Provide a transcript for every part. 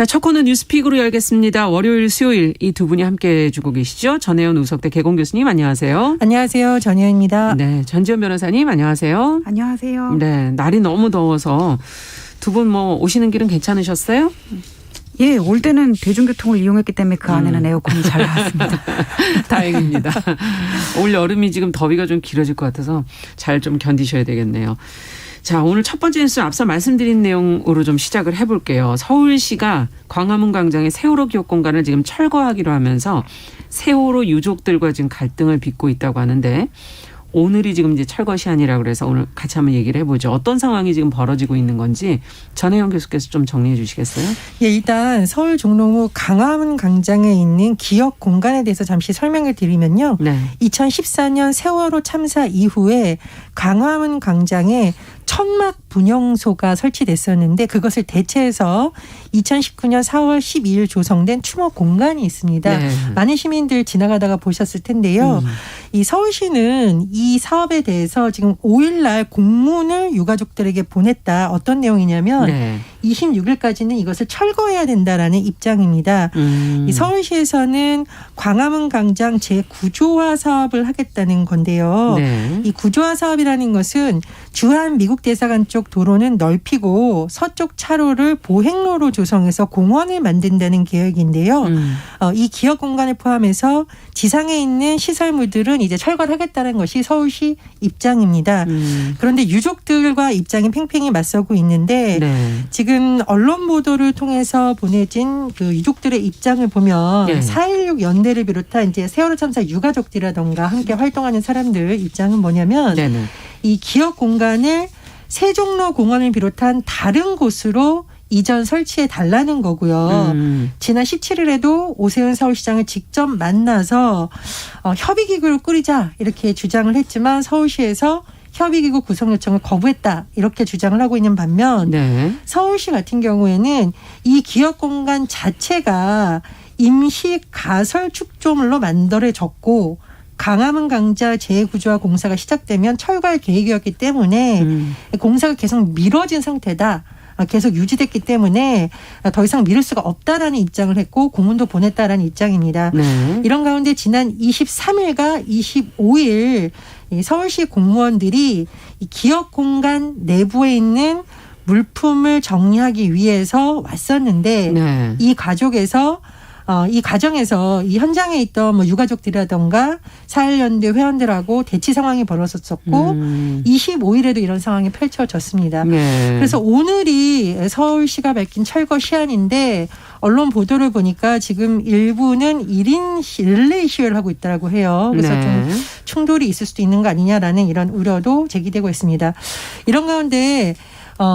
자, 첫 코너 뉴스픽으로 열겠습니다. 월요일, 수요일 이 두 분이 함께 해주고 계시죠. 전혜연 우석대 개공 교수님 안녕하세요. 안녕하세요. 전혜연입니다. 네, 전지현 변호사님 안녕하세요. 안녕하세요. 네, 날이 너무 더워서 두 분 뭐 오시는 길은 괜찮으셨어요? 예, 올 때는 대중교통을 이용했기 때문에 그 안에는 에어컨이 잘 나왔습니다. 다행입니다. 올 여름이 지금 더위가 좀 길어질 것 같아서 잘 좀 견디셔야 되겠네요. 자, 오늘 첫 번째 뉴스 앞서 말씀드린 내용으로 좀 시작을 해볼게요. 서울시가 광화문 광장의 세월호 기억 공간을 지금 철거하기로 하면서 세월호 유족들과 지금 갈등을 빚고 있다고 하는데 오늘이 지금 이제 철거 시한이라고 그래서 오늘 같이 한번 얘기를 해보죠. 어떤 상황이 지금 벌어지고 있는 건지 전혜영 교수께서 좀 정리해 주시겠어요? 예, 일단 서울 종로구 광화문 광장에 있는 기억 공간에 대해서 잠시 설명을 드리면요. 네. 2014년 세월호 참사 이후에 광화문 광장에 천막 분용소가 설치됐었는데 그것을 대체해서 2019년 4월 12일 조성된 추모 공간이 있습니다. 네. 많은 시민들 지나가다가 보셨을 텐데요. 이 서울시는 이 사업에 대해서 지금 5일날 공문을 유가족들에게 보냈다. 어떤 내용이냐면 네. 26일까지는 이것을 철거해야 된다라는 입장입니다. 이 서울시에서는 광화문 광장 재구조화 사업을 하겠다는 건데요. 네. 이 구조화 사업이라는 것은 주한 미국 대사관 쪽 도로는 넓히고 서쪽 차로를 보행로로 조성해서 공원을 만든다는 계획인데요. 이 기업 공간을 포함해서 지상에 있는 시설물들은 이제 철거를 하겠다는 것이 서울시 입장입니다. 그런데 유족들과 입장이 팽팽히 맞서고 있는데 네. 지금 언론 보도를 통해서 보내진 그 유족들의 입장을 보면 네. 4.16 연대를 비롯한 이제 세월호 참사 유가족들이라던가 함께 활동하는 사람들 입장은 뭐냐면 네네. 이 기업 공간을 세종로 공원을 비롯한 다른 곳으로 이전 설치해 달라는 거고요. 지난 17일에도 오세훈 서울시장을 직접 만나서 협의기구를 꾸리자 이렇게 주장을 했지만 서울시에서 협의기구 구성 요청을 거부했다 이렇게 주장을 하고 있는 반면 네. 서울시 같은 경우에는 이 기업 공간 자체가 임시 가설 축조물로 만들어졌고 광화문 광장 재구조화 공사가 시작되면 철거할 계획이었기 때문에 공사가 계속 미뤄진 상태다. 계속 유지됐기 때문에 더 이상 미룰 수가 없다라는 입장을 했고 공문도 보냈다라는 입장입니다. 네. 이런 가운데 지난 23일과 25일 서울시 공무원들이 이 기업 공간 내부에 있는 물품을 정리하기 위해서 왔었는데 네. 이 과정에서 이 현장에 있던 뭐 유가족들이라던가 4.1연대 회원들하고 대치 상황이 벌어졌었고 25일에도 이런 상황이 펼쳐졌습니다. 네. 그래서 오늘이 서울시가 밝힌 철거 시한인데 언론 보도를 보니까 지금 일부는 1인 릴레이 시위를 하고 있다고 해요. 그래서 네. 좀 충돌이 있을 수도 있는 거 아니냐라는 이런 우려도 제기되고 있습니다. 이런 가운데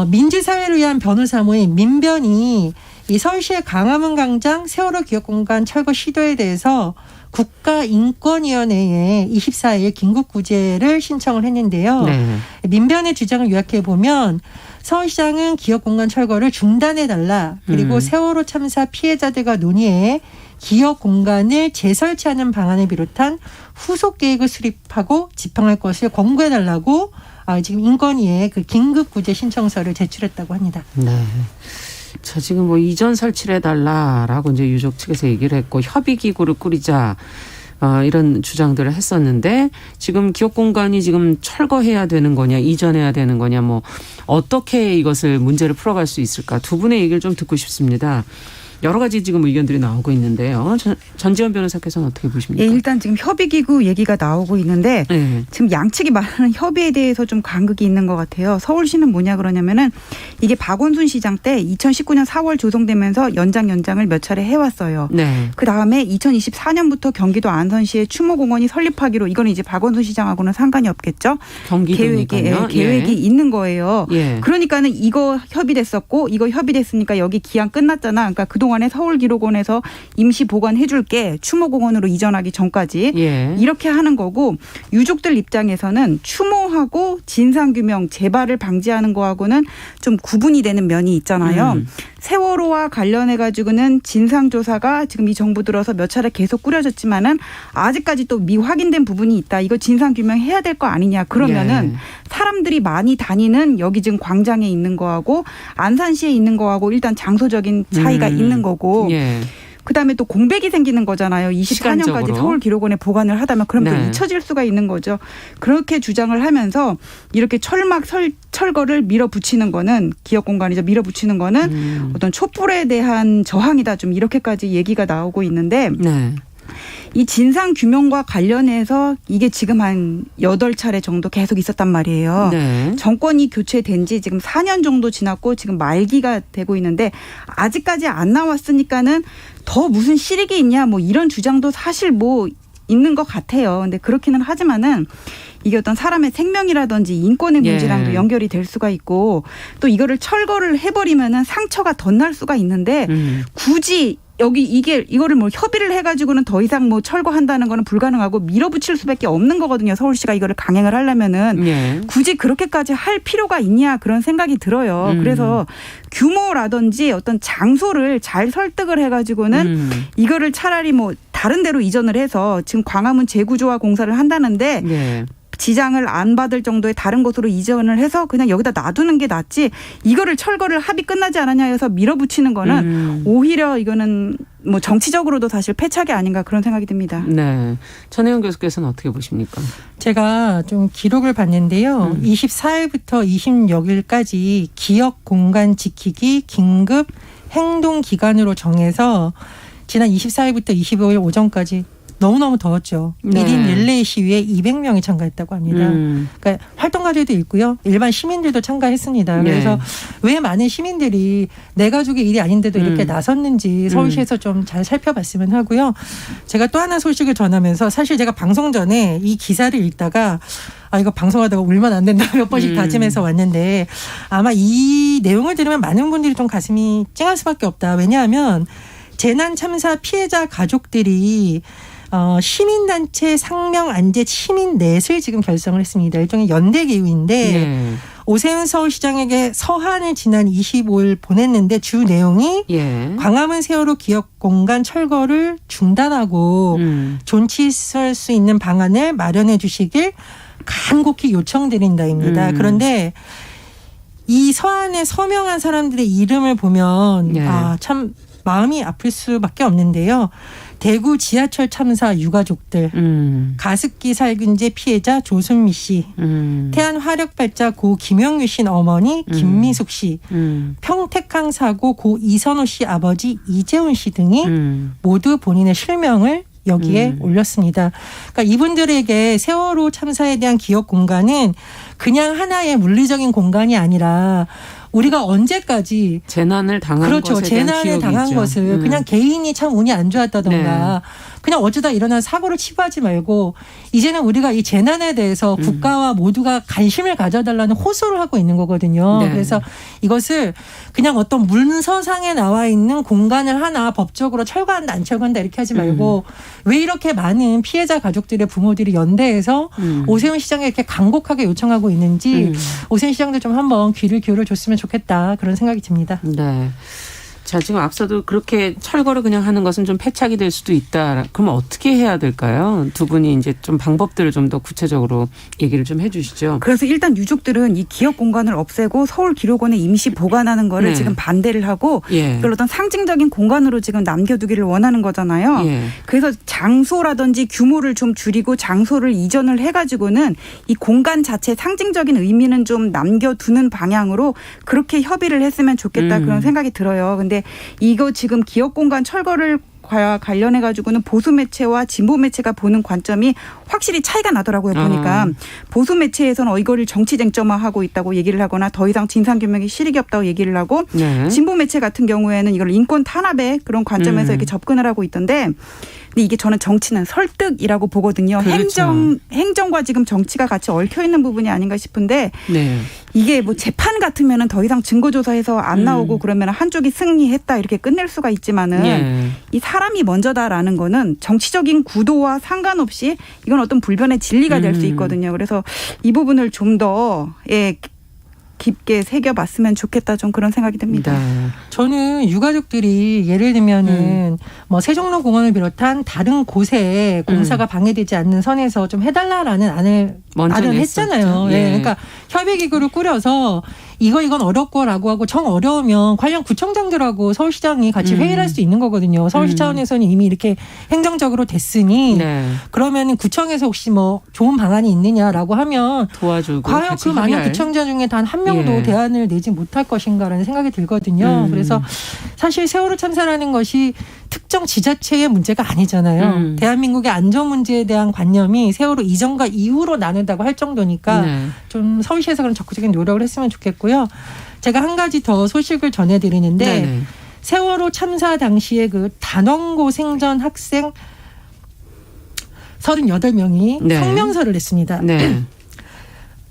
민주사회를 위한 변호사 모임 민변이 이 서울시의 광화문 광장 세월호 기억공간 철거 시도에 대해서 국가인권위원회에 24일 긴급구제를 신청을 했는데요. 네. 민변의 주장을 요약해 보면 서울시장은 기억공간 철거를 중단해달라. 그리고 세월호 참사 피해자들과 논의해 기억공간을 재설치하는 방안을 비롯한 후속 계획을 수립하고 집행할 것을 권고해달라고 지금 인권위에 그 긴급구제 신청서를 제출했다고 합니다. 네. 자, 지금 뭐 이전 설치를 해달라라고 이제 유족 측에서 얘기를 했고 협의기구를 꾸리자 이런 주장들을 했었는데 지금 기업 공간이 지금 철거해야 되는 거냐 이전해야 되는 거냐 뭐 어떻게 이것을 문제를 풀어갈 수 있을까 두 분의 얘기를 좀 듣고 싶습니다. 여러 가지 지금 의견들이 나오고 있는데요. 전지현 변호사께서는 어떻게 보십니까? 예, 일단 지금 협의기구 얘기가 나오고 있는데 지금 양측이 말하는 협의에 대해서 좀 간극이 있는 것 같아요. 서울시는 뭐냐 그러냐면은 이게 박원순 시장 때 2019년 4월 조성되면서 연장을 몇 차례 해왔어요. 네. 그다음에 2024년부터 경기도 안산시에 추모공원이 설립하기로 이거는 이제 박원순 시장하고는 상관이 없겠죠. 계획이 있는 거예요. 예. 그러니까는 이거 협의됐었고 이거 협의됐으니까 여기 기한 끝났잖아. 그러니까 그동안에 서울기록원에서 임시 보관해줄게 추모공원으로 이전하기 전까지 이렇게 하는 거고 유족들 입장에서는 추모하고 진상규명 재발을 방지하는 거하고는 좀 구분이 되는 면이 있잖아요. 세월호와 관련해 가지고는 진상조사가 지금 이 정부 들어서 몇 차례 계속 꾸려졌지만은 아직까지 또 미확인된 부분이 있다. 이거 진상규명해야 될 거 아니냐. 그러면은 사람들이 많이 다니는 여기 지금 광장에 있는 거하고 안산시에 있는 거하고 일단 장소적인 차이가 있는 거고 그다음에 또 공백이 생기는 거잖아요. 24년까지 서울기록원에 보관을 하다면 그럼 또 잊혀질 수가 있는 거죠. 그렇게 주장을 하면서 이렇게 철거를 밀어붙이는 거는 기업공간이죠. 밀어붙이는 거는 어떤 촛불에 대한 저항이다. 좀 이렇게까지 얘기가 나오고 있는데 이 진상규명과 관련해서 이게 지금 한 8차례 정도 계속 있었단 말이에요. 정권이 교체된 지 지금 4년 정도 지났고 지금 말기가 되고 있는데 아직까지 안 나왔으니까는 더 무슨 실익이 있냐 뭐 이런 주장도 사실 뭐 있는 것 같아요. 근데 그렇기는 하지만은 이게 어떤 사람의 생명이라든지 인권의 문제랑도 연결이 될 수가 있고 또 이거를 철거를 해버리면은 상처가 더 날 수가 있는데 굳이 여기 이거를 뭐 협의를 해가지고는 더 이상 뭐 철거한다는 거는 불가능하고 밀어붙일 수밖에 없는 거거든요. 서울시가 이거를 강행을 하려면은 굳이 그렇게까지 할 필요가 있냐 그런 생각이 들어요. 그래서 규모라든지 어떤 장소를 잘 설득을 해가지고는 이거를 차라리 뭐 다른 데로 이전을 해서 지금 광화문 재구조화 공사를 한다는데 지장을 안 받을 정도의 다른 곳으로 이전을 해서 그냥 여기다 놔두는 게 낫지 이거를 철거를 합의 끝나지 않았냐 해서 밀어붙이는 거는 오히려 이거는 뭐 정치적으로도 사실 패착이 아닌가 그런 생각이 듭니다. 네. 전혜영 교수께서는 어떻게 보십니까? 제가 좀 기록을 봤는데요. 24일부터 26일까지 기업 공간 지키기 긴급 행동 기간으로 정해서 지난 24일부터 25일 오전까지 너무너무 더웠죠. 1인 릴레이 시위에 200명이 참가했다고 합니다. 그러니까 활동가들도 있고요. 일반 시민들도 참가했습니다. 그래서 왜 많은 시민들이 내 가족의 일이 아닌데도 이렇게 나섰는지 서울시에서 좀 잘 살펴봤으면 하고요. 제가 또 하나 소식을 전하면서 사실 제가 방송 전에 이 기사를 읽다가 이거 방송하다가 울면 안 된다 몇 번씩 다짐해서 왔는데 아마 이 내용을 들으면 많은 분들이 좀 가슴이 찡할 수밖에 없다. 왜냐하면 재난 참사 피해자 가족들이 시민단체 상명안제 시민 넷을 지금 결성을 했습니다. 일종의 연대 기구인데 오세훈 서울시장에게 서한을 지난 25일 보냈는데 주 내용이 광화문 세월호 기업공간 철거를 중단하고 존치할 수 있는 방안을 마련해 주시길 간곡히 요청드린다입니다. 그런데 이 서한에 서명한 사람들의 이름을 보면 참 마음이 아플 수밖에 없는데요. 대구 지하철 참사 유가족들, 가습기 살균제 피해자 조순미 씨, 태안 화력발자 고 김영유 씨 어머니 김미숙 씨, 평택항 사고 고 이선호 씨 아버지 이재훈 씨 등이 모두 본인의 실명을 여기에 올렸습니다. 그러니까 이분들에게 세월호 참사에 대한 기억 공간은 그냥 하나의 물리적인 공간이 아니라 우리가 언제까지 재난을 당한 것에 대한 재난을 당한 것을 그냥 개인이 참 운이 안 좋았다던가 그냥 어쩌다 일어난 사고를 치부하지 말고 이제는 우리가 이 재난에 대해서 국가와 모두가 관심을 가져달라는 호소를 하고 있는 거거든요. 그래서 이것을 그냥 어떤 문서상에 나와 있는 공간을 하나 법적으로 철거한다 안 철거한다 이렇게 하지 말고 왜 이렇게 많은 피해자 가족들의 부모들이 연대해서 오세훈 시장에 이렇게 간곡하게 요청하고 있는지 오세훈 시장도 좀 한번 귀를 기울여줬으면 좋겠다 그런 생각이 듭니다. 네. 자, 지금 앞서도 그렇게 철거를 그냥 하는 것은 좀 패착이 될 수도 있다. 그러면 어떻게 해야 될까요? 두 분이 이제 좀 방법들을 좀 더 구체적으로 얘기를 좀 해 주시죠. 그래서 일단 유족들은 이 기업 공간을 없애고 서울기록원에 임시 보관하는 거를 지금 반대를 하고 이걸 어떤 상징적인 공간으로 지금 남겨두기를 원하는 거잖아요. 그래서 장소라든지 규모를 좀 줄이고 장소를 이전을 해가지고는 이 공간 자체 상징적인 의미는 좀 남겨두는 방향으로 그렇게 협의를 했으면 좋겠다 그런 생각이 들어요. 근데 이거 지금 기업 공간 철거를 관련해 가지고는 보수 매체와 진보 매체가 보는 관점이 확실히 차이가 나더라고요. 보니까 보수 매체에서는 이거를 정치 쟁점화하고 있다고 얘기를 하거나 더 이상 진상규명이 실익이 없다고 얘기를 하고 진보 매체 같은 경우에는 이걸 인권 탄압의 그런 관점에서 이렇게 접근을 하고 있던데 근데 이게 저는 정치는 설득이라고 보거든요. 그렇죠. 행정과 지금 정치가 같이 얽혀 있는 부분이 아닌가 싶은데 이게 뭐 재판 같으면은 더 이상 증거조사해서 안 나오고 그러면 한쪽이 승리했다 이렇게 끝낼 수가 있지만은 이 사람이 먼저다라는 거는 정치적인 구도와 상관없이 이건 어떤 불변의 진리가 될 수 있거든요. 그래서 이 부분을 좀 더 깊게 새겨봤으면 좋겠다 좀 그런 생각이 듭니다. 네. 저는 유가족들이 예를 들면은 뭐 세종로공원을 비롯한 다른 곳에 공사가 방해되지 않는 선에서 좀 해달라라는 안을 마련했잖아요. 예. 그러니까 협의기구를 꾸려서 이건 어렵고라고 하고 정 어려우면 관련 구청장들하고 서울시장이 같이 회의를 할 수 있는 거거든요. 서울시 차원에서는 이미 이렇게 행정적으로 됐으니 그러면 구청에서 혹시 뭐 좋은 방안이 있느냐라고 하면 도와주고 과연 그 많은 구청장 중에 단 한 명도 대안을 내지 못할 것인가라는 생각이 들거든요. 그래서 사실 세월호 참사라는 것이 특정 지자체의 문제가 아니잖아요. 대한민국의 안전 문제에 대한 관념이 세월호 이전과 이후로 나눈다고 할 정도니까 좀 서울시에서 그런 적극적인 노력을 했으면 좋겠고요. 제가 한 가지 더 소식을 전해드리는데 세월호 참사 당시에 그 단원고 생전 학생 38명이 성명서를 냈습니다.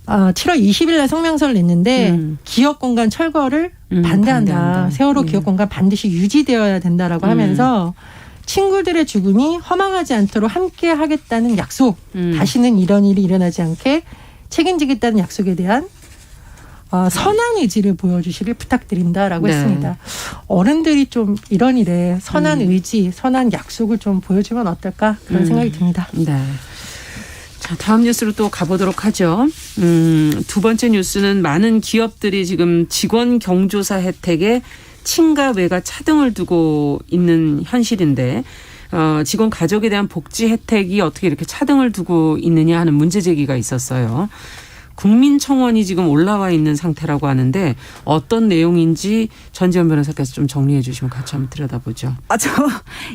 7월 20일 날 성명서를 냈는데 기업공간 철거를 반대한다. 세월호 기업공간 반드시 유지되어야 된다라고 하면서 친구들의 죽음이 허망하지 않도록 함께 하겠다는 약속, 다시는 이런 일이 일어나지 않게 책임지겠다는 약속에 대한 선한 의지를 보여주시길 부탁드린다라고 했습니다. 어른들이 좀 이런 일에 선한 의지, 선한 약속을 좀 보여주면 어떨까 그런 생각이 듭니다. 네. 자, 다음 뉴스로 또 가보도록 하죠. 두 번째 뉴스는 많은 기업들이 지금 직원 경조사 혜택에 친가 외가 차등을 두고 있는 현실인데 직원 가족에 대한 복지 혜택이 어떻게 이렇게 차등을 두고 있느냐 하는 문제 제기가 있었어요. 국민청원이 지금 올라와 있는 상태라고 하는데 어떤 내용인지 전지현 변호사께서 좀 정리해 주시면 같이 한번 들여다보죠. 저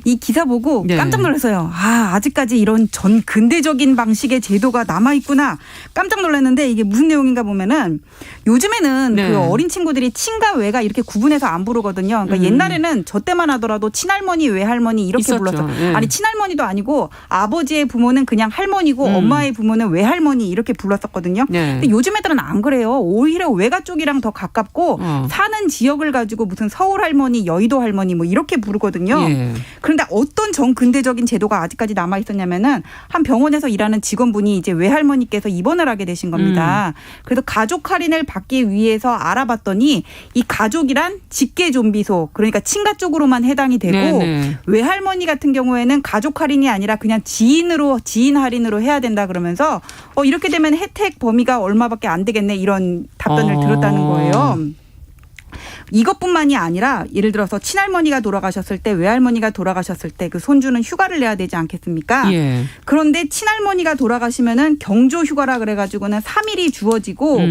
이 기사 보고 깜짝 놀랐어요. 아직까지 이런 전 근대적인 방식의 제도가 남아있구나. 깜짝 놀랐는데 이게 무슨 내용인가 보면은 요즘에는 그 어린 친구들이 친가 외가 이렇게 구분해서 안 부르거든요. 그러니까 옛날에는 저 때만 하더라도 친할머니 외할머니 이렇게 있었죠. 불렀어요. 아니 친할머니도 아니고 아버지의 부모는 그냥 할머니고 엄마의 부모는 외할머니 이렇게 불렀었거든요. 근데 요즘 애들은 안 그래요. 오히려 외가 쪽이랑 더 가깝고 사는 지역을 가지고 무슨 서울 할머니, 여의도 할머니 뭐 이렇게 부르거든요. 그런데 어떤 정근대적인 제도가 아직까지 남아 있었냐면은 한 병원에서 일하는 직원분이 이제 외할머니께서 입원을 하게 되신 겁니다. 그래서 가족 할인을 받기 위해서 알아봤더니 이 가족이란 직계 좀비소 그러니까 친가 쪽으로만 해당이 되고 외할머니 같은 경우에는 가족 할인이 아니라 그냥 지인 할인으로 해야 된다 그러면서 이렇게 되면 혜택 범위가 얼마밖에 안 되겠네 이런 답변을 들었다는 거예요. 이것뿐만이 아니라 예를 들어서 친할머니가 돌아가셨을 때 외할머니가 돌아가셨을 때 그 손주는 휴가를 내야 되지 않겠습니까? 그런데 친할머니가 돌아가시면은 경조 휴가라 그래가지고는 3일이 주어지고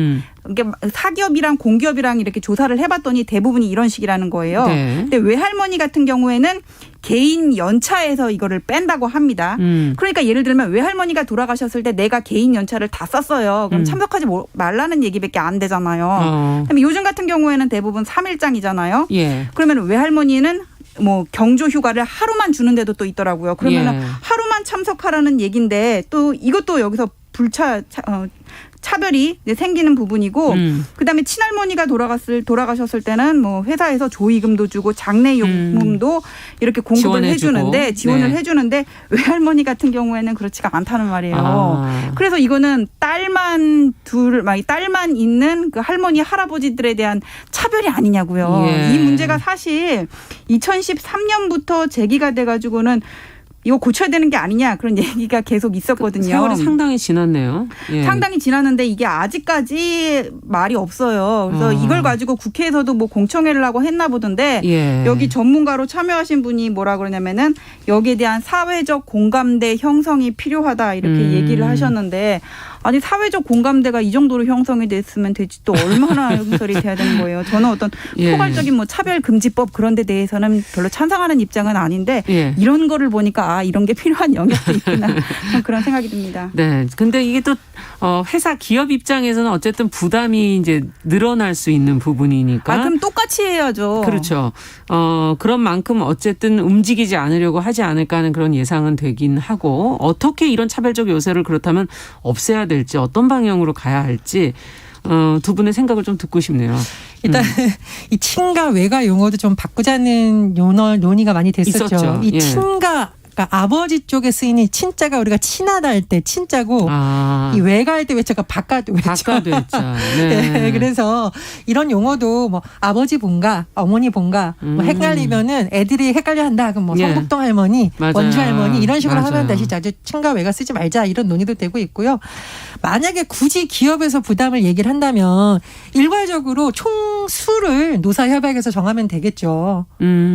이게 사기업이랑 공기업이랑 이렇게 조사를 해봤더니 대부분이 이런 식이라는 거예요. 근데 외할머니 같은 경우에는 개인 연차에서 이거를 뺀다고 합니다. 그러니까 예를 들면 외할머니가 돌아가셨을 때 내가 개인 연차를 다 썼어요. 그럼 참석하지 말라는 얘기밖에 안 되잖아요. 그다음에 요즘 같은 경우에는 대부분 3일장이잖아요. 그러면 외할머니는 뭐 경조 휴가를 하루만 주는 데도 또 있더라고요. 그러면 하루만 참석하라는 얘기인데 또 이것도 여기서 차별이 생기는 부분이고 그다음에 친할머니가 돌아가셨을 때는 뭐 회사에서 조의금도 주고 장례용품도 이렇게 공급을 지원을 해주는데 외할머니 같은 경우에는 그렇지가 않다는 말이에요. 그래서 이거는 딸만 있는 그 할머니 할아버지들에 대한 차별이 아니냐고요. 이 문제가 사실 2013년부터 제기가 돼가지고는 이거 고쳐야 되는 게 아니냐 그런 얘기가 계속 있었거든요. 세월이 상당히 지났네요. 상당히 지났는데 이게 아직까지 말이 없어요. 그래서 이걸 가지고 국회에서도 뭐 공청회를 하고 했나 보던데 여기 전문가로 참여하신 분이 뭐라 그러냐면은 여기에 대한 사회적 공감대 형성이 필요하다 이렇게 얘기를 하셨는데 아니 사회적 공감대가 이 정도로 형성이 됐으면 되지 또 얼마나 형성이 돼야 되는 거예요. 저는 어떤 포괄적인 뭐 차별금지법 그런 데 대해서는 별로 찬성하는 입장은 아닌데 이런 거를 보니까 이런 게 필요한 영역도 있구나 그런 생각이 듭니다. 네. 근데 이게 또 회사 기업 입장에서는 어쨌든 부담이 이제 늘어날 수 있는 부분이니까. 그럼 똑같이 해야죠. 그렇죠. 그런 만큼 어쨌든 움직이지 않으려고 하지 않을까 하는 그런 예상은 되긴 하고 어떻게 이런 차별적 요소를 그렇다면 없애야 될지 어떤 방향으로 가야 할지 두 분의 생각을 좀 듣고 싶네요. 일단 이 친가 외가 용어도 좀 바꾸자는 논의가 많이 됐었죠. 있었죠. 이 친가 그러니까 아버지 쪽에 쓰이는 친자가 우리가 친하다 할 때 친자고 이 외가 할 때 외자가 바깥 외자. 바깥 외자. 네. 네. 그래서 이런 용어도 뭐 아버지 본가, 어머니 본가 뭐 헷갈리면은 애들이 헷갈려한다. 그럼 뭐 성북동 할머니, 맞아요. 원주 할머니 이런 식으로 맞아요. 하면 다시 자주 친가 외가 쓰지 말자 이런 논의도 되고 있고요. 만약에 굳이 기업에서 부담을 얘기를 한다면 일괄적으로 총수를 노사협약에서 정하면 되겠죠.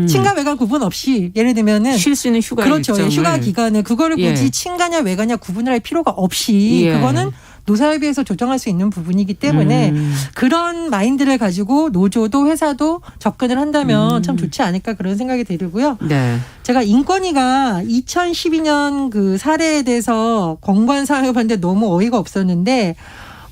친가 외가 구분 없이 예를 들면은 쉴 수 있는 휴가 그렇죠. 일정을. 휴가 기간에 그거를 굳이 친가냐 외가냐 구분을 할 필요가 없이 그거는 노사협의회에서 조정할 수 있는 부분이기 때문에 그런 마인드를 가지고 노조도 회사도 접근을 한다면 참 좋지 않을까 그런 생각이 들고요. 네. 제가 인권위가 2012년 그 사례에 대해서 권고안사항을 너무 어이가 없었는데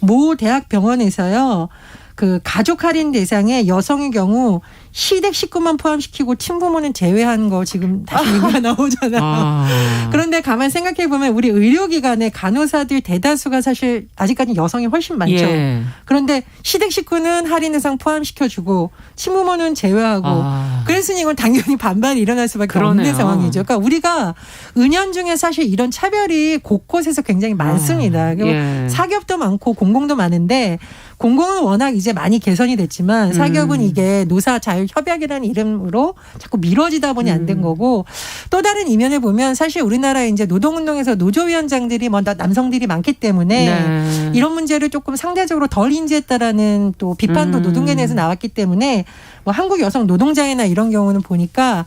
모 대학 병원에서요. 그 가족 할인 대상에 여성의 경우 시댁 식구만 포함시키고 친부모는 제외한 거 지금 다시 얘기가 나오잖아요. 그런데 가만 생각해 보면 우리 의료기관의 간호사들 대다수가 사실 아직까지 여성이 훨씬 많죠. 예. 그런데 시댁 식구는 할인 대상 포함시켜주고 친부모는 제외하고 그랬으니 이건 당연히 반발이 일어날 수밖에 없는 상황이죠. 그러니까 우리가 은연중에 사실 이런 차별이 곳곳에서 굉장히 많습니다. 사기업도 많고 공공도 많은데 공공은 워낙 이제 많이 개선이 됐지만 사기업은 이게 노사 자율협약이라는 이름으로 자꾸 미뤄지다 보니 안 된 거고 또 다른 이면에 보면 사실 우리나라 이제 노동운동에서 노조위원장들이 남성들이 많기 때문에 이런 문제를 조금 상대적으로 덜 인지했다라는 또 비판도 노동계 내에서 나왔기 때문에 뭐 한국 여성 노동자회나 이런 경우는 보니까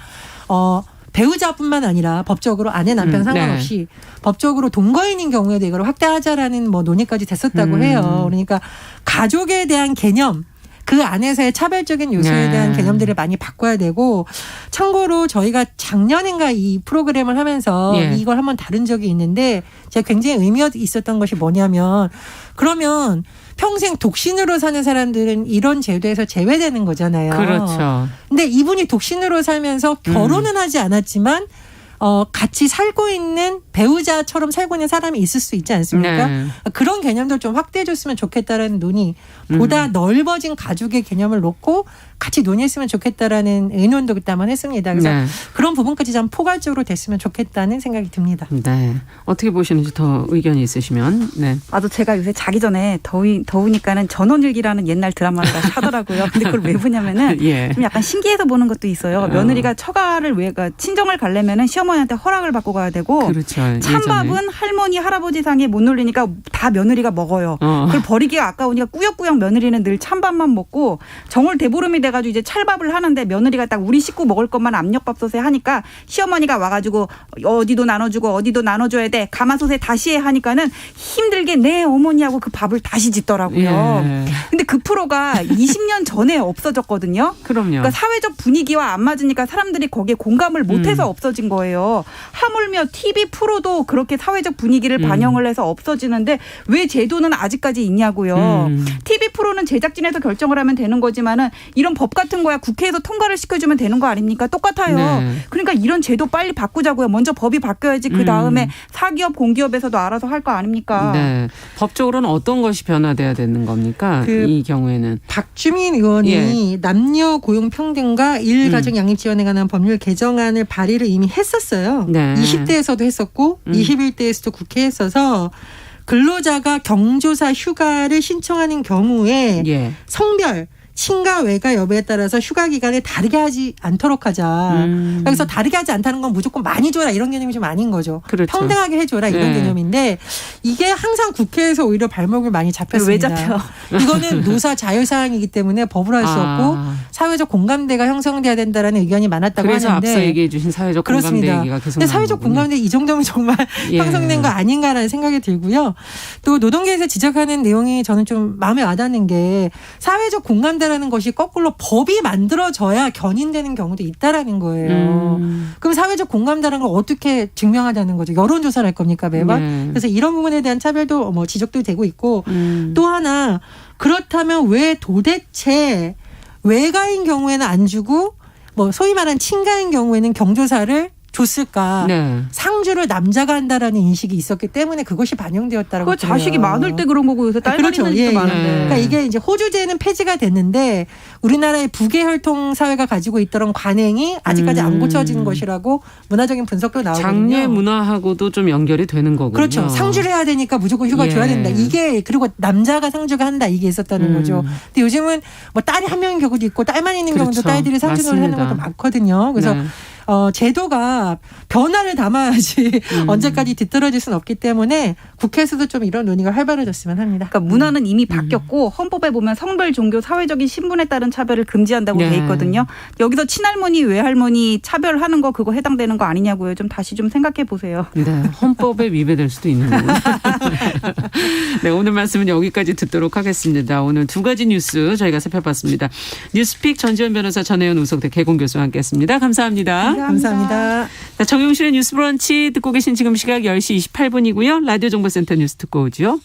배우자뿐만 아니라 법적으로 아내 남편 상관없이 법적으로 동거인인 경우에도 이걸 확대하자라는 뭐 논의까지 됐었다고 해요. 그러니까 가족에 대한 개념 그 안에서의 차별적인 요소에 대한 개념들을 많이 바꿔야 되고 참고로 저희가 작년인가 이 프로그램을 하면서 이걸 한번 다룬 적이 있는데 제가 굉장히 의미 있었던 것이 뭐냐면 그러면 평생 독신으로 사는 사람들은 이런 제도에서 제외되는 거잖아요. 그렇죠. 근데 이분이 독신으로 살면서 결혼은 하지 않았지만 같이 살고 있는 배우자처럼 살고 있는 사람이 있을 수 있지 않습니까? 그런 개념도 좀 확대해 줬으면 좋겠다라는 논의 보다 넓어진 가족의 개념을 놓고 같이 논의했으면 좋겠다라는 의논도 그때 한번 했습니다. 그래서 그런 부분까지 좀 포괄적으로 됐으면 좋겠다는 생각이 듭니다. 네. 어떻게 보시는지 더 의견이 있으시면. 네. 아도 제가 요새 자기 전에 더우니까는 전원일기라는 옛날 드라마를 하더라고요. 근데 그걸 왜 보냐면은 좀 약간 신기해서 보는 것도 있어요. 며느리가 처가를 친정을 가려면은 시어머니한테 허락을 받고 가야 되고 그렇죠. 찬밥은 할머니 할아버지 상에 못 놀리니까 다 며느리가 먹어요. 그걸 버리기가 아까우니까 꾸역꾸역 며느리는 늘 찬밥만 먹고 정월 대보름이 돼가지고 이제 찰밥을 하는데 며느리가 딱 우리 식구 먹을 것만 압력밥솥에 하니까 시어머니가 와가지고 어디도 나눠주고 어디도 나눠줘야 돼 가마솥에 다시 해 하니까는 힘들게 네 어머니하고 그 밥을 다시 짓더라고요. 근데 그 프로가 20년 전에 없어졌거든요. 그럼요. 그러니까 사회적 분위기와 안 맞으니까 사람들이 거기에 공감을 못해서 없어진 거예요. 하물며 TV 프로도 그렇게 사회적 분위기를 반영을 해서 없어지는데 왜 제도는 아직까지 있냐고요. TV 프로는 제작진에서 결정을 하면 되는 거지만은 이런 법 같은 거야 국회에서 통과를 시켜주면 되는 거 아닙니까? 똑같아요. 그러니까 이런 제도 빨리 바꾸자고요. 먼저 법이 바뀌어야지 그 다음에 사기업 공기업에서도 알아서 할 거 아닙니까? 네. 법적으로는 어떤 것이 변화돼야 되는 겁니까? 이 경우에는. 박주민 의원이 남녀 고용 평등과 일가족 양립 지원에 관한 법률 개정안을 발의를 이미 했었어요. 20대에서도 했었고 21대에서도 국회에 있어서 근로자가 경조사 휴가를 신청하는 경우에 성별 친가 외가 여부에 따라서 휴가 기간을 다르게 하지 않도록 하자. 그래서 다르게 하지 않다는 건 무조건 많이 줘라 이런 개념이 좀 아닌 거죠. 그렇죠. 평등하게 해줘라 이런 개념인데 이게 항상 국회에서 오히려 발목을 많이 잡혔습니다. 왜 잡혀? 이거는 노사 자율사항이기 때문에 법으로 할 수 없고 사회적 공감대가 형성돼야 된다라는 의견이 많았다고 그래서 하는데 앞서 얘기해 주신 사회적 공감대 얘기가 계속 근데 사회적 공감대 이 정도면 정말 형성된 거 아닌가라는 생각이 들고요. 또 노동계에서 지적하는 내용이 저는 좀 마음에 와닿는 게 사회적 공감대 라는 것이 거꾸로 법이 만들어져야 견인되는 경우도 있다라는 거예요. 그럼 사회적 공감대라는 걸 어떻게 증명하자는 거죠? 여론조사를 할 겁니까 매번? 그래서 이런 부분에 대한 차별도 뭐 지적도 되고 있고 또 하나 그렇다면 왜 도대체 외가인 경우에는 안 주고 뭐 소위 말하는 친가인 경우에는 경조사를 줬을까? 네. 상주를 남자가 한다라는 인식이 있었기 때문에 그것이 반영되었다라고. 그 자식이 많을 때 그런 거고 요새 딸 그렇죠. 많은 집도 많은데. 그러니까 이게 이제 호주제는 폐지가 됐는데 우리나라의 부계 혈통 사회가 가지고 있던 관행이 아직까지 안 고쳐지는 것이라고 문화적인 분석도 나오거든요. 장례 문화하고도 좀 연결이 되는 거군요. 그렇죠. 상주를 해야 되니까 무조건 휴가 줘야 된다. 이게 그리고 남자가 상주가 한다 이게 있었다는 거죠. 근데 요즘은 뭐 딸이 한 명인 경우도 있고 딸만 있는 경우도 딸들이 상주를 하는 것도 많거든요. 그래서 제도가 변화를 담아야지 언제까지 뒤떨어질 수는 없기 때문에 국회에서도 좀 이런 논의가 활발해졌으면 합니다. 그러니까 문화는 이미 바뀌었고 헌법에 보면 성별, 종교, 사회적인 신분에 따른 차별을 금지한다고 돼 있거든요. 여기서 친할머니, 외할머니 차별하는 거 그거 해당되는 거 아니냐고요. 좀 다시 좀 생각해 보세요. 네, 헌법에 위배될 수도 있는 거군요. 네, 오늘 말씀은 여기까지 듣도록 하겠습니다. 오늘 두 가지 뉴스 저희가 살펴봤습니다. 뉴스픽 전지현 변호사, 전혜연 우석대 개공 교수와 함께했습니다. 감사합니다. 감사합니다. 정용실의 뉴스 브런치 듣고 계신 지금 시각 10시 28분이고요. 라디오 정보센터 뉴스 듣고 오죠.